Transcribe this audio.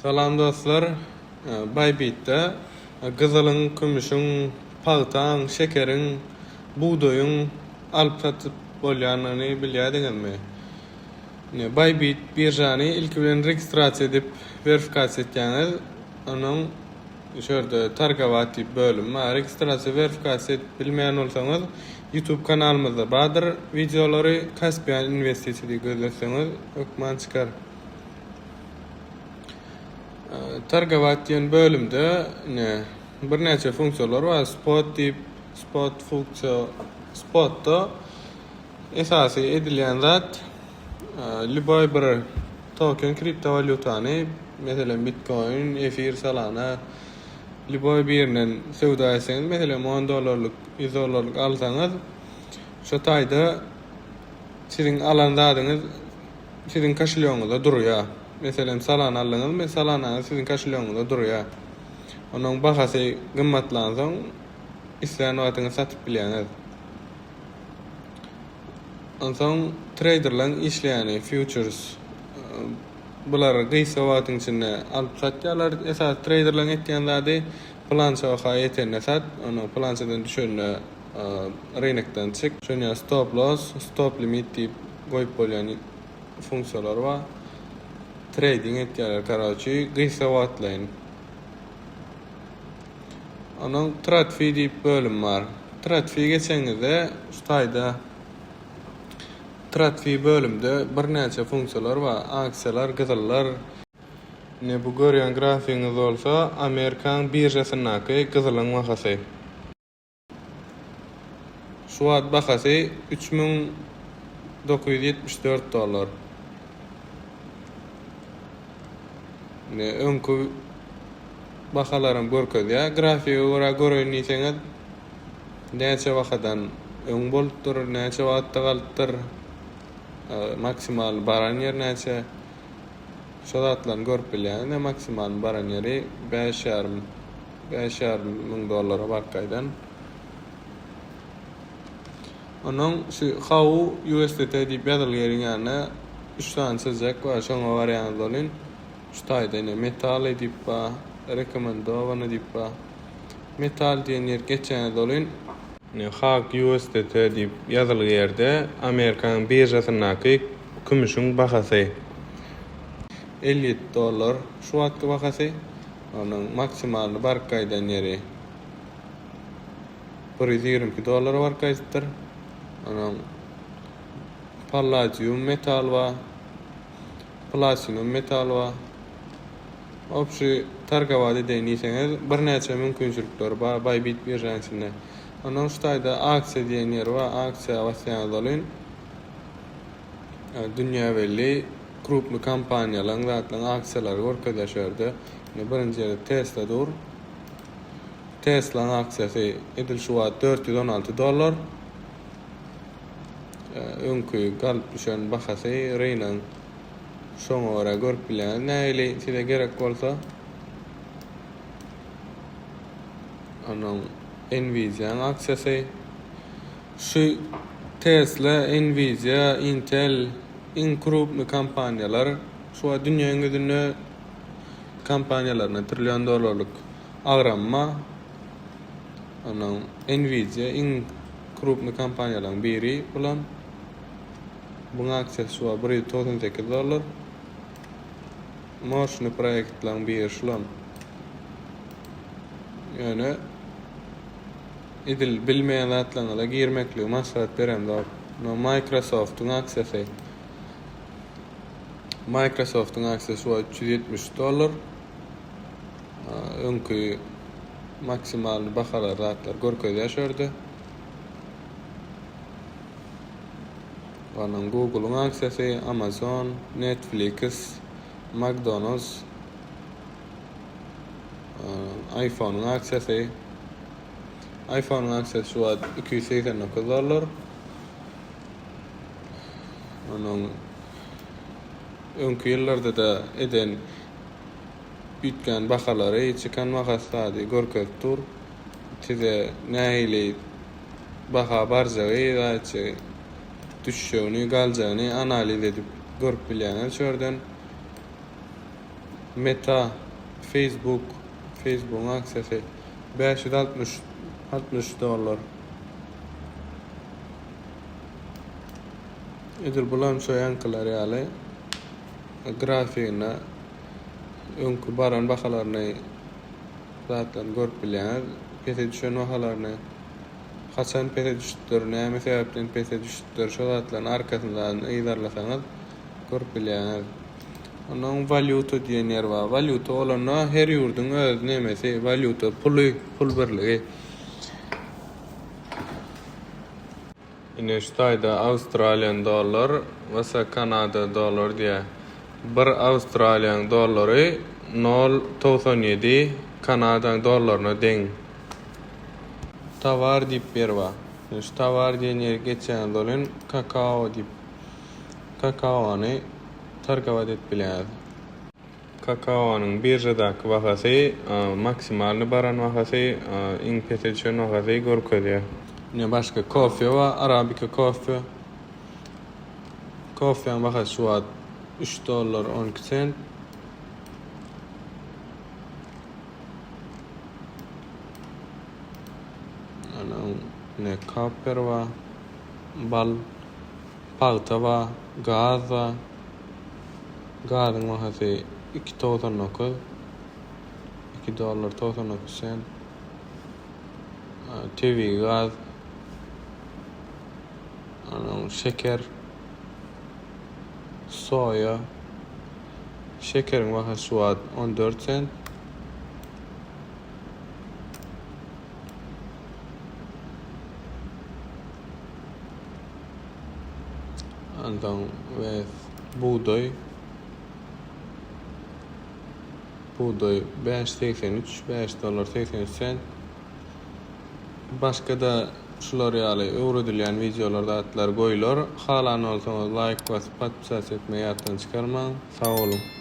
Salam dostlar. Bybit'te gyzylyň, kümüşüň, pagtaň, şekeriň, buğdaýyň alyp satyp bolýanyny bilýärdiňizmi? Bybit birjany ilki bilen registrasiýa edip verifikasiýa etýäňiz, onuň şerde targabat diýip bölüm bar. Registrasiýa verifikasiýa edip bilmeýän bolsaňyz, YouTube kanalymyzda bardyr videolary Caspian Investisiýa diýip gözleseňiz ökman çykar. Targabat diýen bölümde bir näçe funksiýonlar bar. Spot diýip spotda esasy edilýän zat liboy bir token kriptovalyutany, meselem Bitcoin, Efir, Solana liboy birinden sowda etseňiz, meselem $10, $100 alsaňyz, şo taýda siziň alan zadyňyz siziň kaşelyoňyzda durýar. Meselem Solana alýanňyz, Solana siziň kaşelyoňyzda durýar. Onuň bahasy gymmatlansaň, isleýän wagtyňyza satyp bilýäňiz. Onsoň traderlaryň işleýäni futures bular gysa wagtyň içinde alyp satýarlar. Esas traderlaryň etýän zady plançaga ýetene sat, onu plançadan düşende rynokdan çyk. Şoňa stop loss, stop limit diýip goýup bolýan funksiýonlar bar. Trading etýärler karaçy gysa wagtlaryň. Onuň TradFi diýip bölüm bar. TradFi geçeňizde şu taýda TradFi bölümde bir näçe funksiýonlar bar. Aksiýalar, gyzyllar. Bu görýän grafigiňiz bolsa, Amerikan birjasynyňky gyzylyň bahasy. Şu wagt bahasy $3,974. Öňkü bahalaryň görkezýär. Grafige görä görýändiňiz näçe wagtdan öň bolupdyr, näçe wagtda galypdyr, maksimal baran ýer näçe, şo zatlaryny görüp bilýär. Maksimal baran ýeri $5,500 barkaýdan. Onuň şu how USDT diýip ýazylýan ýerine 3 tane çizek bar, şoňa barýan bolyn. Şu taýda metal diýip bar, rekomendowany diýip bar. Metal diýen ýer geçen bolyn. Hak USDT diýip ýazylýan ýerde Amerikan birjasynyňky kümüşüň bahasy $50 şu wagtky bahasy. Onuň maksimal barkaýdan ýeri $120 barkaýdyr. Onuň palladium metal bar, platinum metal bar. Opşi targabat edýändiňiz bir näçe mümkinçilikler bar Bybit birjasyny. Onuň şu taýda aksiýa diýen ýer bar, aksiýa basýan bolyn. Dünýä belli kruply kompaniýalaryň zatlaryň aksiýalary görkezýärdi. Birinji ýerde Tesla dur. Tesla'nın aksiyası edil şu wagt $416. Öňkü galyp düşen bahasy reynan şoňa gara görüp bilýän. Näili size gerek bolsa onuň Nvidia'nın aksiyası şu Tesla, Nvidia, Intel in kruply kompaniýalar şu dünýäň gözünde kompaniýalaryna trillion dollarlyk agranma. Onuň Nvidia in kruply kompaniýalaryň biri bolan. Buň aksiyasy şu $198. Moşny proýektlaryň biri şulan. Ýöne edil bilmeýän zatlaryňa girmekli maslahat berem dap. Microsoft'un aksiyasy. Microsoft'un aksiyasy şu $370. Öňkü maksimal bahalar zatlar görkezýärdi. Onuň Google'un aksiyasy, Amazon, Netflix, McDonald's, iPhone'un aksiyasy. iPhone'un aksiyasy şu wagt $289. Onuň öňkü ýyllarda da eden bitken bahalary çykan mahasady görkezip dur. Size näili baha barjagy ýa-da düşýäni, galjagyny analiz edip görüp bilýän şerden Meta, Facebook'un aksesi $560. Edir bulan şoyankylar ýaly grafikine öňkü baran bahalaryny zatlaryny görüp bilýär. Pese düşen bahalaryny haçan pese düşüpdir, näme sebäpden pese düşüpdir, şo zatlaryň arkasyndan eýdarlasaňyz görüp bilýär. Onuň valyuta diýen ýer bar. Valyuta bolanda her ýurdun öz nemesi, valyuta, pul birligi. Ine ştaýda Australian dollar we Kanada dollar diýär. Bir Australian dollary 0,97 Kanada dollaryna deň. Tawar diýip berýär. Şu tawar diýen ýer geçen dolen kakao diýip. Kakaony targawat edip bilýär. Kakaonyň birjadaky bahasy, maksimalny baran bahasy, iň pese düşen bahasy görkezýär. Ne başga kofe we arabika kofe. Kofeň bahasy şu wagt $3.12. Ne kaper we bal, palta we gaz we gazyň bahasy $2.99. TV gaz, şeker, soya, şekeriň bahasy şu wagt 14 sent. Andan we buğday $5.83. Başga da şular ýaly öwredilýän videolarda atlar goýlar. Halan olsaňyz like basyp podpis etmeýi ýatdan çykarmaň. Sag bolun.